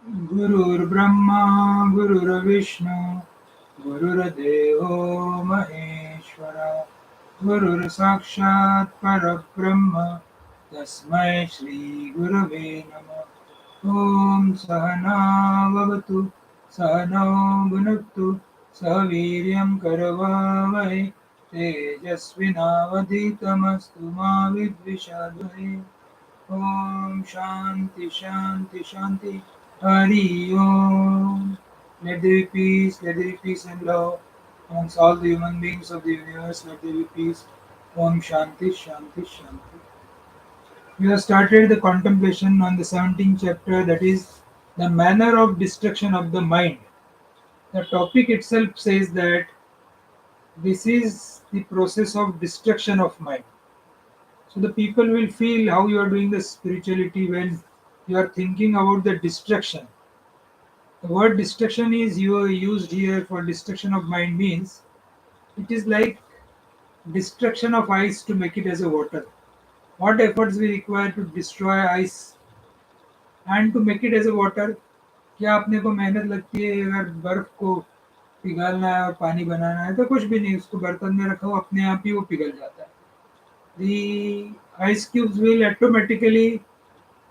गुरुर्ब्रह्मा गुरुर्विष्णु गुरुर्देवो महेश्वर गुरुर्साक्षात् परब्रह्म तस्मै श्रीगुरवे नमः। ॐ सहना भवतु सहनौ भुनक्तु सह वीर्यं करवावहै तेजस्विनावधीतमस्तु मा विद्विषावहै। Om Shanti Shanti Shanti Hari Om. Let there be peace, let there be peace and love amongst all the human beings of the universe. Let there be peace. Om Shanti Shanti Shanti. We have started the contemplation on the 17th chapter, that is the manner of destruction of the mind. The topic itself says that this is the process of destruction of mind. So the people will feel how you are doing the spirituality when you are thinking about the distraction. The word distraction is used here for destruction of mind means it is like destruction of ice to make it as a water. What efforts we require to destroy ice and to make it as a water? क्या अपने को मेहनत लगती है अगर बर्फ को पिघलना है और पानी बनाना है तो कुछ भी नहीं उसको बर्तन में रखो अपने आप ही वो पिघल जाता है. The ice cubes will automatically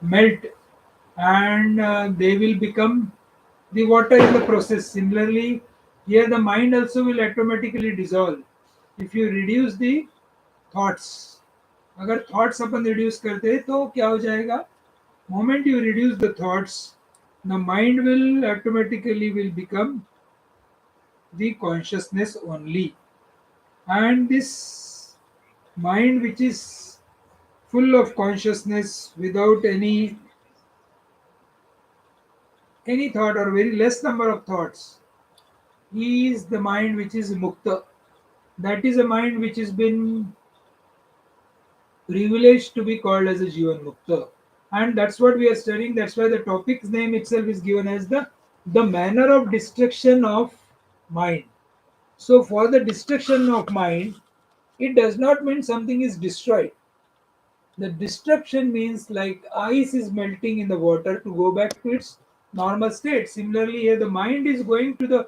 melt and they will become the water in the process. Similarly, here the mind also will automatically dissolve if you reduce the thoughts. अगर thoughts अपन reduce करते हैं तो क्या हो जाएगा? Moment you reduce the thoughts, the mind will automatically will become the consciousness only, and this mind which is full of consciousness without any thought or very less number of thoughts is the mind which is mukta. That is a mind which has been privileged to be called as a Jivan Mukta. And that's what we are studying. That's why the topic's name itself is given as the manner of destruction of mind. So for the destruction of mind, it does not mean something is destroyed. The destruction means like ice is melting in the water to go back to its normal state. Similarly, here the mind is going to the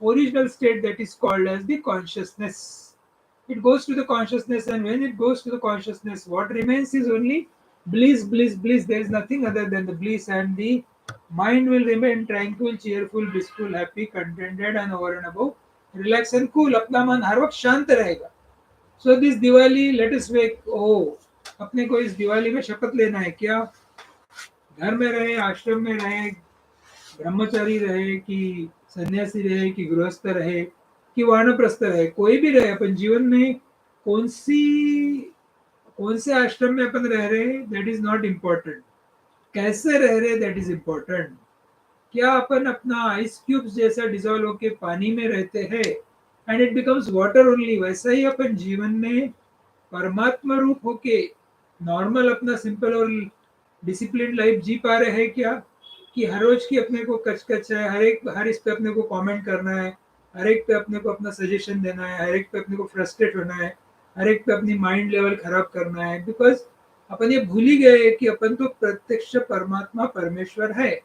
original state that is called as the consciousness. It goes to the consciousness, and when it goes to the consciousness, what remains is only bliss, bliss, bliss. There is nothing other than the bliss, and the mind will remain tranquil, cheerful, blissful, happy, contented, and over and above, relaxed and cool. अपना मन हर वक्त शांत रहेगा. So this Diwali let us wake अपने को इस दिवाली में शपथ लेना है क्या घर में रहे आश्रम में रहे ब्रह्मचारी रहे कि सन्यासी रहे कि गृहस्थ रहे कि वानप्रस्थ रहे कोई भी रहे अपन जीवन में कौन सी कौन से आश्रम में अपन रह रहे दैट इज नॉट इम्पोर्टेंट कैसे रह रहे दैट इज इम्पोर्टेंट क्या अपन अपना आइस क्यूब्स जैसा डिजोल्व होके पानी में रहते हैं and it becomes water only वैसा ही अपन जीवन में परमात्मा रूप होके नॉर्मल अपना सिंपल और डिसिप्लिन लाइफ जी पा रहे हैं क्या कि हर रोज की अपने को कचकच है हर इस पे अपने को कमेंट करना है हर एक पे अपने को अपना सजेशन देना है हर एक पे अपने को फ्रस्ट्रेट होना है हर एक पे अपनी माइंड लेवल खराब करना है बिकॉज अपन ये भूल ही गए कि अपन तो प्रत्यक्ष परमात्मा परमेश्वर है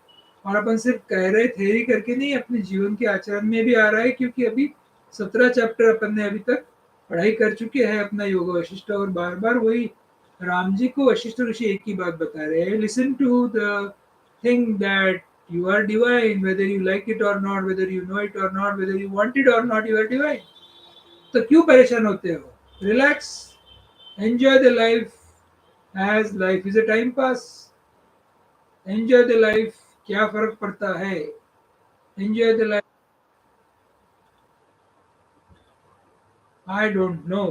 और अपन सिर्फ कह रहे थेरी करके नहीं अपने जीवन के आचरण में भी आ रहा है क्योंकि अभी 17 चैप्टर अपन ने अभी तक पढ़ाई कर चुके हैं अपना योग वशिष्ठ और बार बार वही राम जी को वशिष्ठ ऋषि एक ही बात बता रहे हैं listen to the thing that you are divine whether you like it or not whether you know it or not whether you want it or not you are divine तो क्यों परेशान होते हो relax enjoy the life as life is a time pass enjoy the life क्या फर्क पड़ता है enjoy the life I don't know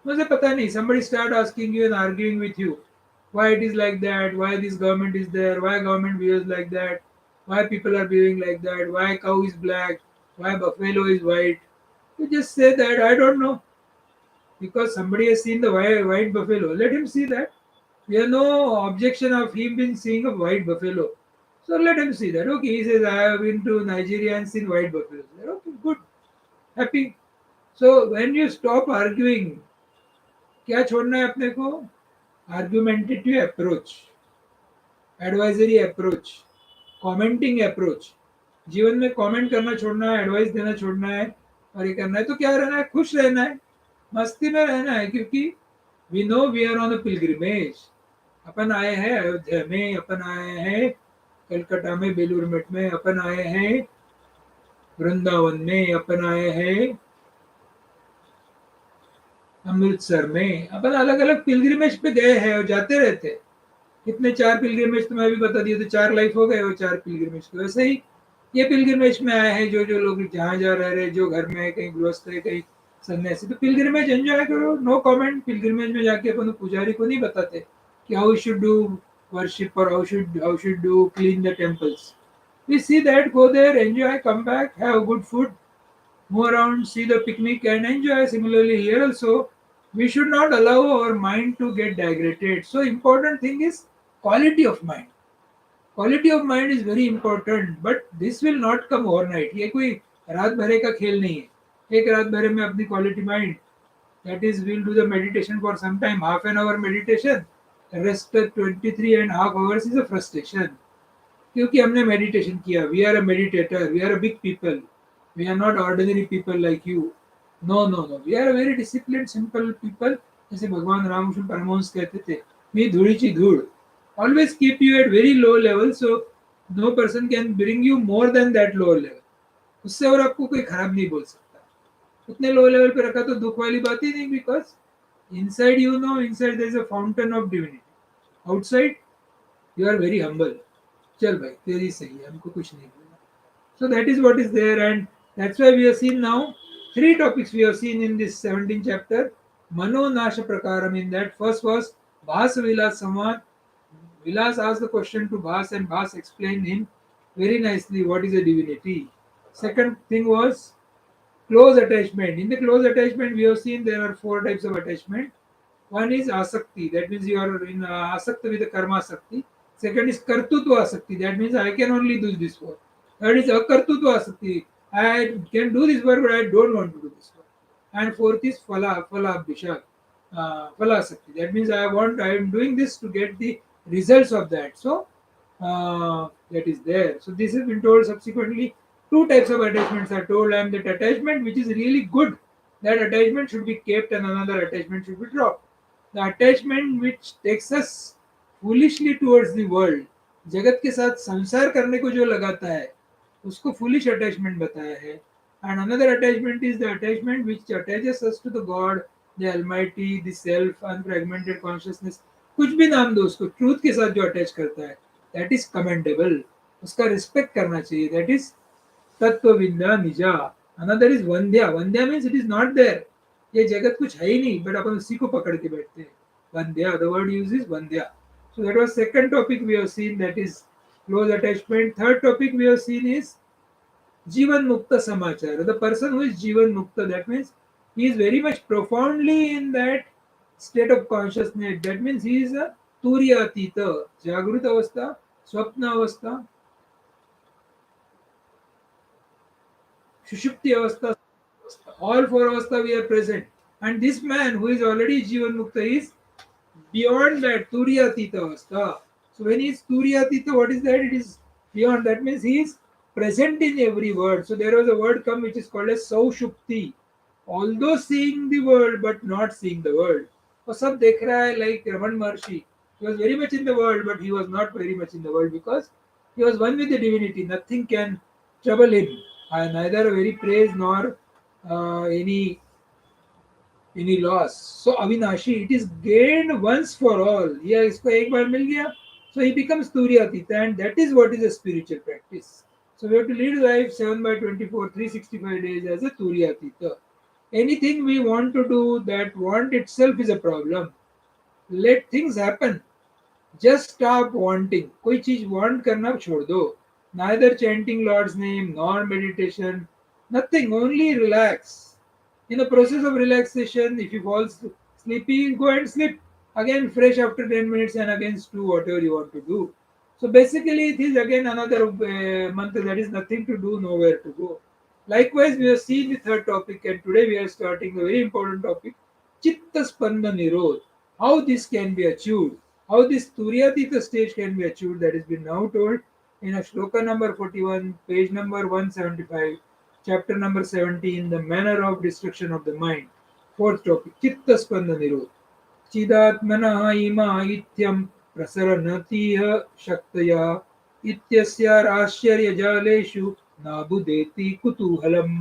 मुझे पता नहीं somebody start asking you and arguing with you why it is like that why this government is there why government behaves like that why people are behaving like that why cow is black why buffalo is white you just say that I don't know because somebody has seen the white buffalo let him see that we have no objection of him being seeing a white buffalo so let him see that okay he says I have been to Nigeria and seen white buffaloes okay good happy so when you stop arguing क्या छोड़ना है अपने को argumentative approach advisory approach commenting approach, जीवन में comment करना छोड़ना है, एडवाइस देना छोड़ना है और ये करना है तो क्या रहना है, खुश रहना है, मस्ती में रहना है, क्योंकि we know we are on a pilgrimage. अपन आए हैं अयोध्या में, अपन आए हैं कलकत्ता में बेलूर मठ में, अपन आए हैं वृंदावन में, अपन आए हैं अमृतसर में, अपन अलग अलग पिलग्रिमेज पे गए हैं और जाते रहते हैं। कितने, 4 पिलग्रिमेज तो मैं भी बता दिया, तो 4 लाइफ हो गए, वो 4 पिलग्रिमेज के वैसे ही ये पिलग्रिमेज में आए हैं जो जो लोग जहाँ जहाँ रह रहे, जो घर में है, कहीं गृहस्थ है, कहीं सन्यासी, तो पिलग्रिमेज एंजॉय करो, नो कमेंट। पिलग्रिमेज में जाके अपन पुजारी को नहीं बताते कि हाउ शुड डू वर्शिप और how should do clean the temples. We see that, go there, enjoy, come back, have good food, move around, see the picnic, and enjoy. Similarly, here also, we should not allow our mind to get digressed. So, important thing is quality of mind. Quality of mind is very important, but this will not come overnight. ये कोई रात भरे का खेल नहीं है। एक रात भरे में अपनी quality mind, that is, we'll do the meditation for some time, half an hour meditation. The rest 23 and half hours is a frustration. क्योंकि हमने मेडिटेशन किया, we are a meditator, we are a big people, we are not ordinary people like you, no no no, we are a very discipline simple people. जैसे भगवान रामकृष्ण परमहंस कहते थे, मी धूळीची धूळ, always keep you at very low level, so no person can bring you more than that low level. उससे और आपको कोई खराब नहीं बोल सकता। उतने लो लेवल पे रखा तो दुख वाली बात ही नहीं, because inside you know, inside there is a fountain of divinity, outside you are very humble. चल भाई तेरी सही है, हमको कुछ नहीं बोलना। So that is what is there, and that's why we have seen now 3 topics we have seen in this 17th chapter. Mano Nasha Prakaram, in that first was Bhas Vilas Samvad. Vilas asked the question to Bhas and Bhas explained him very nicely what is a divinity. Second thing was close attachment. In the close attachment, we have seen there are 4 types of attachment. One is asakti, that means you are in asakta with the karma asakti. Second is kartutva asakti, that means I can only do this work. Third is akartutva asakti, I can do this work but I don't want to do this work. And fourth is phala abhishek, phala asakti, that means I am doing this to get the results of that. So that is there. So this has been told subsequently. 2 types of attachments are told, and that attachment which is really good, that attachment should be kept and another attachment should be dropped. The attachment which takes us foolishly towards the world, जगत के साथ संसार करने को जो लगाता है, उसको foolish attachment बताया है. And another attachment is the attachment which attaches us to the God, the Almighty, the Self, unfragmented consciousness. कुछ भी नाम दो उसको, ट्रूथ के साथ जो अटैच करता है, that is commendable. उसका रिस्पेक्ट करना चाहिए. That is तत्वविद्या निजा. Another is वंद्या. वंद्या means it is not there. ये जगत कुछ है ही नहीं, बट अपन उसी को पकड़ के बैठते हैं. वंद्या, the word used is वंद्या. So that was second topic we have seen, that is close attachment. Third topic we have seen is Jivan Mukta Samachar. The person who is Jivan Mukta, that means he is very much profoundly in that state of consciousness. That means he is a Turiya Atita, Jagruta Avastha, Swapna Avastha, Shushupti Avastha, all 4 avastha we are present. And this man who is already Jivan Mukta is beyond that Turiyatita avastha. So when he is Turiyatita, what is that? It is beyond. That means he is present in every word. So there was a word come which is called as Saushupti. Although seeing the world but not seeing the world. वो सब देख रहा है, like Raman Maharshi. He was very much in the world, but he was not very much in the world because he was one with the divinity. Nothing can trouble him. Neither very praise nor any loss. So Avinashi, it is gained once for all. Yeah, isko ek baar mil gaya. So he becomes Turyatita, and that is what is a spiritual practice. So we have to lead life 7 by 24, 365 days as a Turyatita. Anything we want to do, that want itself is a problem. Let things happen. Just stop wanting. कोई चीज want करना छोड़ दो. Neither chanting Lord's name nor meditation. Nothing. Only relax. In the process of relaxation, if you fall sleepy, go and sleep. Again, fresh after 10 minutes and again do whatever you want to do. So basically, it is again another mantra, that is nothing to do, nowhere to go. Likewise, we have seen the third topic, and today we are starting a very important topic, Chitta Spanda Nirodh. How this can be achieved, how this Turyatita stage can be achieved, that has been now told. in a shloka number 41, page number 175, chapter number 17, the manner of destruction of the mind. Fourth topic, Chitta Spanda Nirodha. चिदात्मनः इमा इत्यं प्रसरन्तीह शक्तया इत्यस्याश्चर्यजालेषु नाबुदेति कुतूहलम्.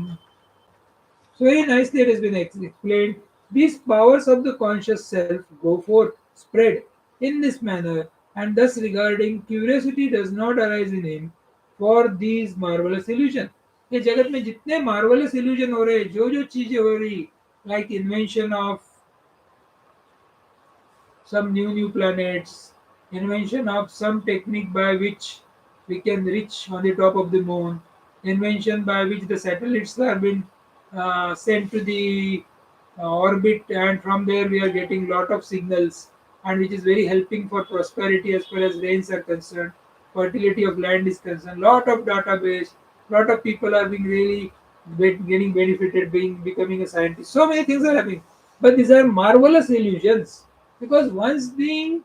So very nicely it has been explained. These powers of the conscious self go forth, spread in this manner, and thus regarding curiosity does not arise in him for these marvelous illusions. ये जगत में जितने marvelous illusion हो रहे, जो जो चीजें हो रही, like invention of some new planets, invention of some technique by which we can reach on the top of the moon, invention by which the satellites are being sent to the orbit, and from there we are getting lot of signals, and which is very helping for prosperity as far as rains are concerned, fertility of land is concerned. Lot of database, lot of people are being really getting benefited, being becoming a scientist. So many things are happening, but these are marvelous illusions, because once the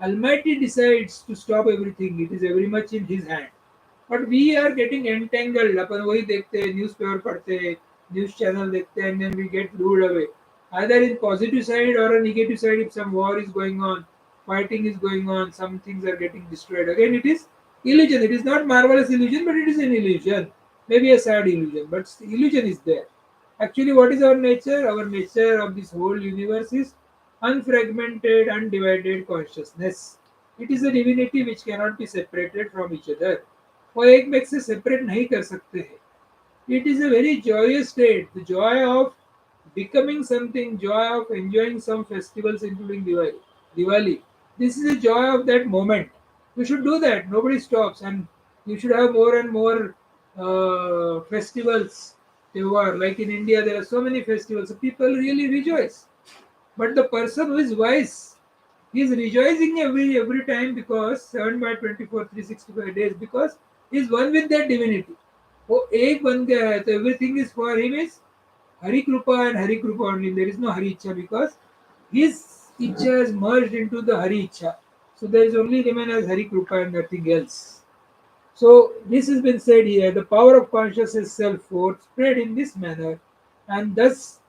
Almighty decides to stop everything, it is very much in His hand. But we are getting entangled. अपन वही देखते हैं, newspaper पढ़ते हैं, news channel देखते हैं, and then we get lured away. Either in positive side or a negative side, if some war is going on, fighting is going on, some things are getting destroyed. Again, it is illusion. It is not marvelous illusion, but it is an illusion. Maybe a sad illusion, but illusion is there. Actually, what is our nature? Our nature of this whole universe is unfragmented, undivided consciousness. It is a divinity which cannot be separated from each other. वो एक में से separate नहीं कर सकते हैं. It is a very joyous state, the joy of becoming something, joy of enjoying some festivals including Diwali. Diwali. This is the joy of that moment. You should do that. Nobody stops, and you should have more and more festivals. Like in India, there are so many festivals. So people really rejoice. But the person who is wise, he is rejoicing every time, because 7 by 24, 365 days, because he is one with that divinity. वो एक बन गया है, तो everything is for him is Hari Krupa and Hari Krupa only. There is no Hari Ichha, because his Ichha has merged into the Hari Ichha. So there is only remain as Hari Krupa and nothing else. So this has been said here. The power of consciousness self forth spread in this manner, and thus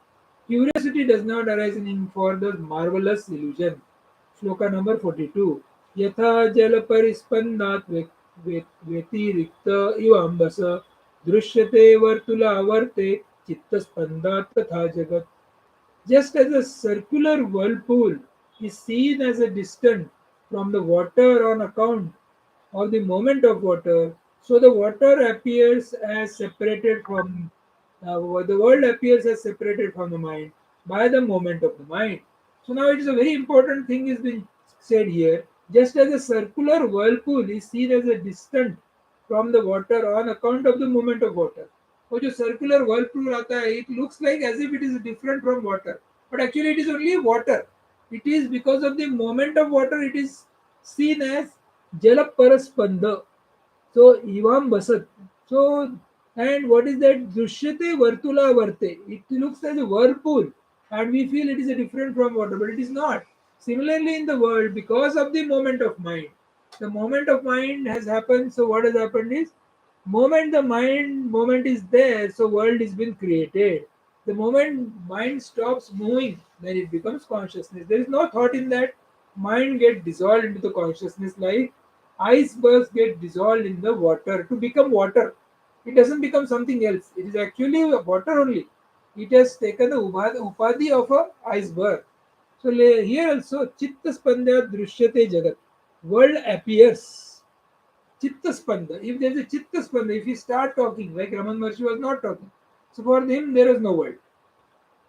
curiosity does not arise in him for the marvelous illusion. Shloka number 42. यथा जलपरिस्पन्दात् व्यतिरिक्त इव अम्बस दृश्यते वर्तुलावर्ते चित्तस्पन्दात् तथा जगत्. Just as a circular whirlpool is seen as a distant from the water on account of the movement of water, so the water appears as separated from the world appears as separated from the mind by the movement of the mind. So now it is a very important thing is being said here. Just as a circular whirlpool is seen as a distant from the water on account of the movement of water. वो जो circular whirlpool आता है, it looks like as if it is different from water, but actually it is only water. It is because of the movement of water, it is seen as Jalaparaspanda. So Ivam Basat. So, and what is that? Dushyate Vartula Varte. It looks as a whirlpool, and we feel it is a different from water, but it is not. Similarly, in the world, because of the moment of mind, the moment of mind has happened. So what has happened is, moment is there, so world is been created. The moment mind stops moving, then it becomes consciousness. There is no thought in that. Mind get dissolved into the consciousness, like icebergs get dissolved in the water to become water. It doesn't become something else. It is actually water only. It has taken the upadhi of a iceberg. So here also, chitta spandya drishyate jagat. World appears. Chitta spanda. If there is a chitta spanda, if you start talking, like Raman Maharshi was not talking, so for him there is no world.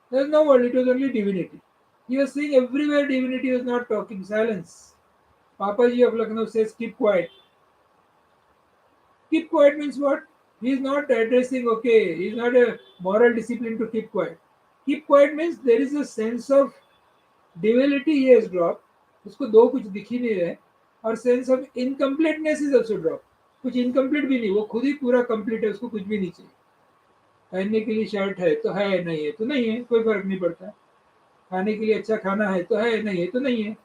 There is no world. It was only divinity. He was saying everywhere divinity was not talking. Silence. Papaji of Lucknow says, keep quiet. Keep quiet means what? He is not addressing, okay, he is not a moral discipline to keep quiet. Keep quiet means there is a sense of divinity he has dropped. उसको दो कुछ दिख ही नहीं रहे, और sense of incompleteness is also drop. कुछ incomplete भी नहीं, वो खुद ही पूरा कंप्लीट है, उसको कुछ भी नहीं चाहिए. पहनने के लिए शर्ट है तो है, नहीं है तो नहीं है, कोई फर्क नहीं पड़ता. खाने के लिए अच्छा खाना है तो है, नहीं है तो नहीं है.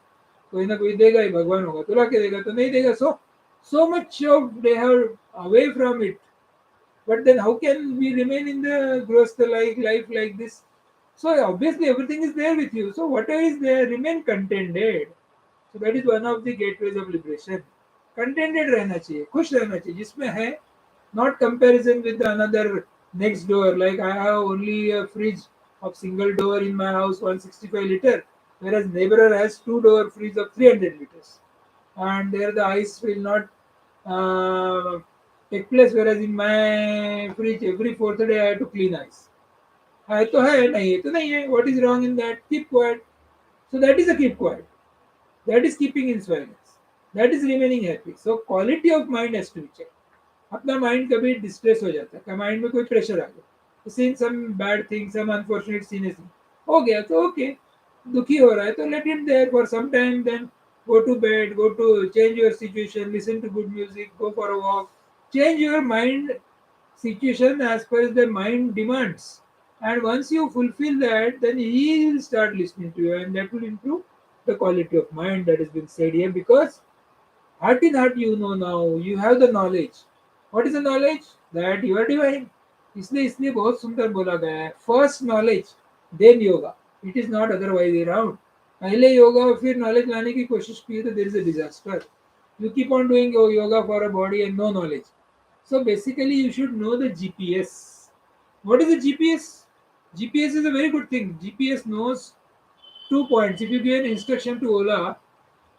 कोई ना कोई देगा ही, भगवान होगा तो ला के देगा, तो नहीं देगा सो So much of they are away from it. But then how can we remain in the growth like life like this? So obviously everything is there with you. So whatever is there, remain contented. So that is one of the gateways of liberation. Contented रहना चाहिए, खुश रहना चाहिए जिसमें है, not comparison with the another next door. Like I have only a fridge of single door in my house, 165 liter, whereas neighbor has two door fridge of 300 liters, and there the ice will not uh, take place. Whereas in my fridge, every fourth day I have to clean ice. है तो है, नहीं है तो नहीं है. What is wrong in that? Keep quiet. So that is a keep quiet. That is keeping in silence. That is remaining happy. So quality of mind has to be checked. अपना mind कभी distress हो जाता है, mind में कोई pressure आ गया, seen some bad thing, some unfortunate scene हो गया तो ओके, दुखी हो रहा है तो let it there for some time, then go to bed, go to change your situation, listen to good music, go for a walk, change your mind situation as per as the mind demands. And once you fulfill that, then he will start listening to you, and that will improve the quality of mind that has been said here. Because heart in heart, you know now, you have the knowledge. What is the knowledge? That you are divine. इसलिए बहुत सुंदर बोला गया है, first knowledge then yoga. It is not otherwise around. पहले yoga और फिर knowledge लाने की कोशिश की तो there is a disaster. You keep on doing your yoga for a body and no knowledge. So basically, you should know the GPS. What is the GPS? GPS is a very good thing. GPS knows 2 points. If you give an instruction to Ola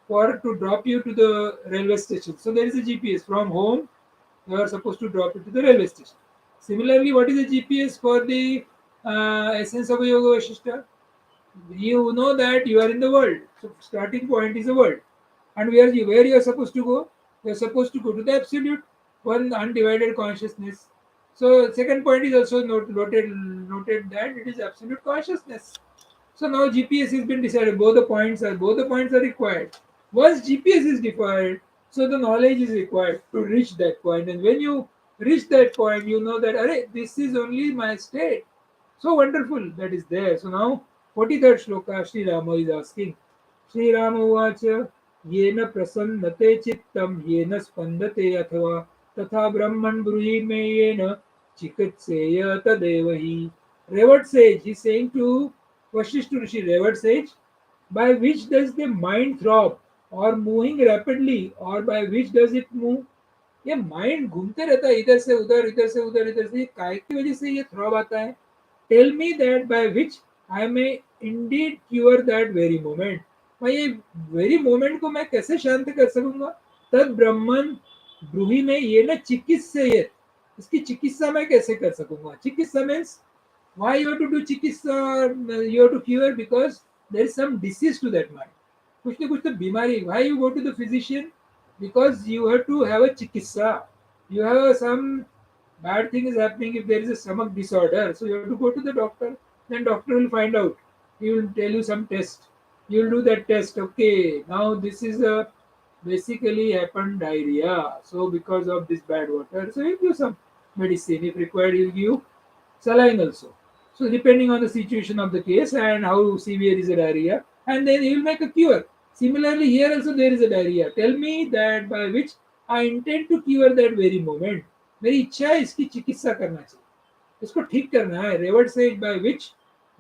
for to drop you to the railway station, so there is a GPS from home. You are supposed to drop it to the railway station. Similarly, what is the GPS for the essence of a yoga Vasishtha? You know that you are in the world. So starting point is the world. And where you are supposed to go? You are supposed to go to the absolute, one undivided consciousness. So second point is also noted that it is absolute consciousness. So now GPS has been decided. Both the points are required. Once GPS is defined, so the knowledge is required to reach that point. And when you reach that point, you know that array, this is only my state. So wonderful that is there. So now 43rd shloka Sri Rama is asking. Sri Rama uvacha येन प्रसन्नते चित्तम येन स्पन्दते अथवा तथा ब्रह्मन् ब्रूहि मे येन चिकित्सेय तदेव हि. Revered sage, he is saying to Vasishtha Rishi, revered sage, by which does the mind throb, or moving rapidly, or by which does it move? ये माइंड घूमते रहता है इधर से उधर, इधर से उधर, इधर से, काय की वजह से ये थ्रॉब आता है? Tell me that by which I may indeed cure that very moment. मैं ये वेरी मोमेंट को मैं कैसे शांत कर सकूंगा? तद ब्रह्मन ब्रूहि में ये न चिकित्सा, ये इसकी चिकित्सा मैं कैसे कर सकूंगा? चिकित्सा means why you have to do चिकित्सा, you have to cure because there is some disease to that mind. कुछ ना कुछ तो बीमारी. Why you go to the physician? Because you have to have a चिकित्सा. You have some bad thing is happening. If there is a stomach disorder, so you have to go to the doctor. Then doctor will find out. He will tell you some test. You will do that test. Okay, now this is a basically happened diarrhea. So because of this bad water, so you give some medicine. If required, you give saline also. So depending on the situation of the case and how severe is the diarrhea, and then he will make a cure. Similarly, here also there is a diarrhea. Tell me that by which I intend to cure that very moment. मेरी इच्छा है इसकी चिकित्सा करना चाहिए, इसको ठीक करना है. रेवर्ड से by which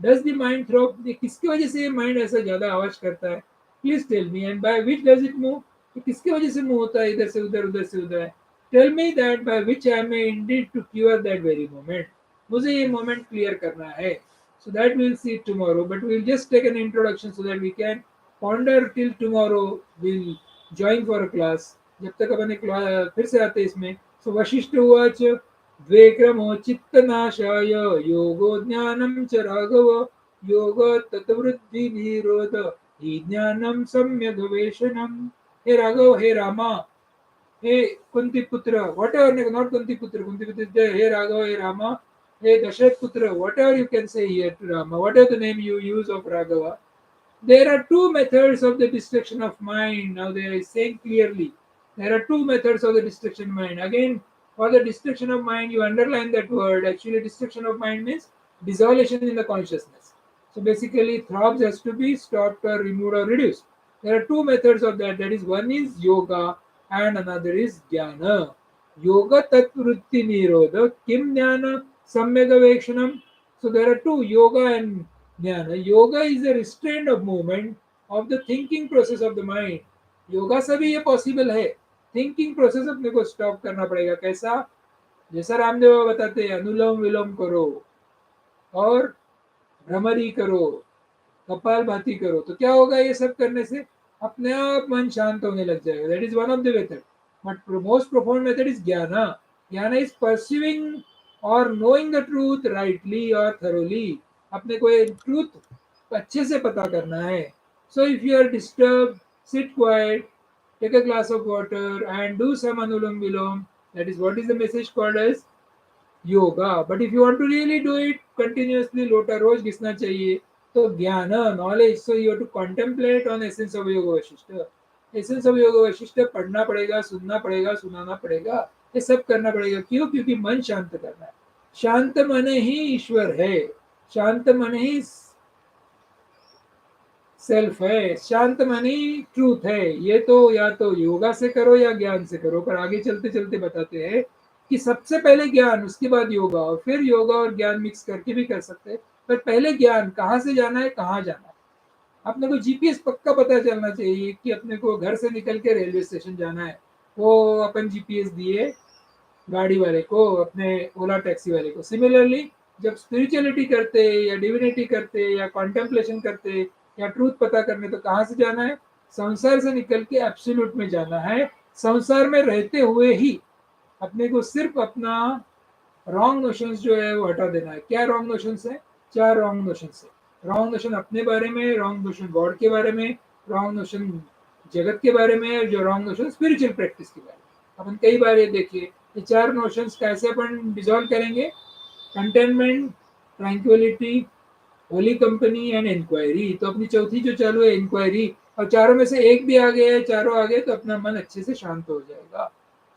does the mind throb, किसकी वजह से ये माइंड ऐसा ज्यादा आवाज करता है? Please tell me. And by which does it move, किसकी वजह से मूव होता है इधर से उधर, उधर से उधर? Tell me that by which I may indeed to cure that very moment. मुझे ये मोमेंट क्लियर करना है. So that we'll see tomorrow, but we'll just take an introduction so that we can ponder till tomorrow. We'll join for a class. जब तक अपन एक फिर से आते इसमें. So वशिष्ठ उवाच द्वे क्रमो चित्तनाशाय योगो ज्ञानं च राघव योग तत्वृद्धि निरोध हि ज्ञानं सम्यग् वेशनम्. हे राघव, हे रामा, हे कुंती पुत्र, whatever, not kunti putra, hey Raghav, hey Rama, hey Dasharat Putra, whatever you can say here to Rama, whatever the name you use of Raghava, there are two methods of the destruction of mind. Now they are saying clearly, there are two methods of the destruction of mind. Again, for the destruction of mind, you underline that word. Actually, destruction of mind means dissolution in the consciousness. So basically, throbs has to be stopped or removed or reduced. There are two methods of that. That is, one is yoga, and another is jnana. Yoga tatvritti nirodha kim jnana samyagavekshanam. So there are two, yoga and jnana. Yoga is a restraint of movement of the thinking process of the mind. Yoga से भी ये possible है. Thinking process अपने को stop करना पड़ेगा. कैसा? जैसा रामदेव बाबा बताते हैं, अनुलोम विलोम करो और भ्रमरी करो, कपालभाति करो, तो क्या होगा? ये सब करने से अपने आप मन शांत होने लग जाएगा. That is one of the method. But most profound method is jnana. Jnana is pursuing और नोइंग द ट्रूथ राइटली और थरोली. अपने को ये ट्रूथ अच्छे से पता करना है. So if you are disturb, sit quiet, take a glass of water and do some anulom vilom. That is what is the message called as yoga. But if you want to really do it continuously, लोटा रोज घिसना चाहिए, तो ज्ञान, knowledge. So you have to contemplate on essence of Yoga Vasishtha. Essence of Yoga Vashishtha पढ़ना पड़ेगा, सुनना पड़ेगा, सुनाना पड़ेगा, ये सब करना पड़ेगा. क्यों? क्योंकि मन शांत करना है. शांत मन ही ईश्वर है. शांत मन ही सेल्फ है. शांत मन ही ट्रूथ है. ये तो या तो योगा से करो या ज्ञान से करो. पर आगे चलते चलते बताते हैं कि सबसे पहले ज्ञान, उसके बाद योगा, और फिर योगा और ज्ञान मिक्स करके भी कर सकते हैं. पर पहले ज्ञान, कहाँ से जाना है, कहाँ जाना है. अपने को जीपीएस पक्का पता चलना चाहिए कि अपने को घर से निकल के रेलवे स्टेशन जाना है. वो अपन जीपीएस दिए गाड़ी वाले को, अपने ओला टैक्सी वाले को. सिमिलरली जब स्पिरिचुअलिटी करते या डिविनिटी करते या कॉन्टेम्पलेशन करते या ट्रूथ पता करने, तो कहाँ से जाना है? संसार से निकल के एब्सोल्यूट में जाना है. संसार में रहते हुए ही अपने को सिर्फ अपना रॉन्ग नोशंस जो है वो हटा देना है. क्या रॉन्ग नोशंस है? 4 रॉन्ग नोशंस है. रॉन्ग नोशन अपने बारे में, रॉन्ग नोशन गॉड के बारे में, रॉन्ग नोशन जगत के बारे में, जो रॉन्ग नोशन स्पिरिचुअल प्रैक्टिस के बारे में. अपन कई बार ये देखिए, ये 4 नोशंस कैसे अपन डिसॉल्व करेंगे? Containment, tranquillity, holy company and inquiry. तो अपनी चौथी जो चालू है इंक्वायरी, और चारों में से एक भी आ गया, चारों आ गए, तो अपना मन अच्छे से शांत हो जाएगा.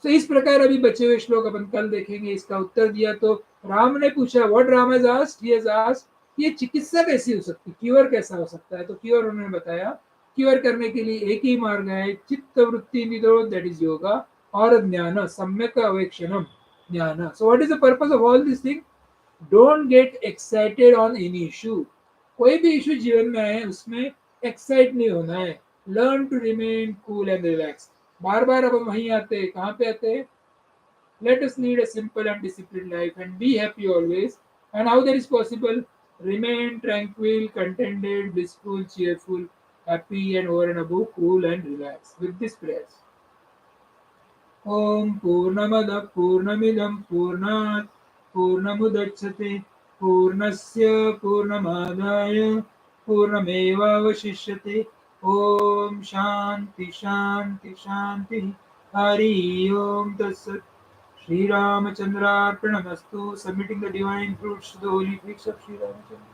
तो इस प्रकार अभी बचे हुए श्लोक अपन कल देखेंगे. इसका उत्तर दिया तो राम ने पूछा, what Ram has asked, he has asked, ये चिकित्सा कैसी हो सकती, क्योर कैसा हो सकता है. तो क्योर उन्होंने बताया, क्योर करने के लिए एक ही मार्ग है, चित्त वृत्ति निरोध, दैट इज योगा, और ज्ञान, सम्यक अवेक्षणम ज्ञान. So what is the purpose of all this thing? Don't get excited on any issue. कोई भी इशू जीवन में आए उसमें एक्साइट नहीं होना है. Learn to remain cool and relax. बार बार अब हम वहीं आते हैं. कहाँ पे आते हैं? Let us lead a simple and disciplined life and be happy always. And how that is possible? Remain tranquil, contented, blissful, cheerful, happy, and over and above cool and relaxed. With this prayers. Om Purnamada Purnamidam Purnat Purnamudachyate Purnasya Purnamadaya Purnamevavashishyate. Om Shanti Shanti Shanti. Hari Om Tatsat. Sri Ramachandra Arpanamastu. Submitting the divine fruits to the holy feet of Sri Ramachandra.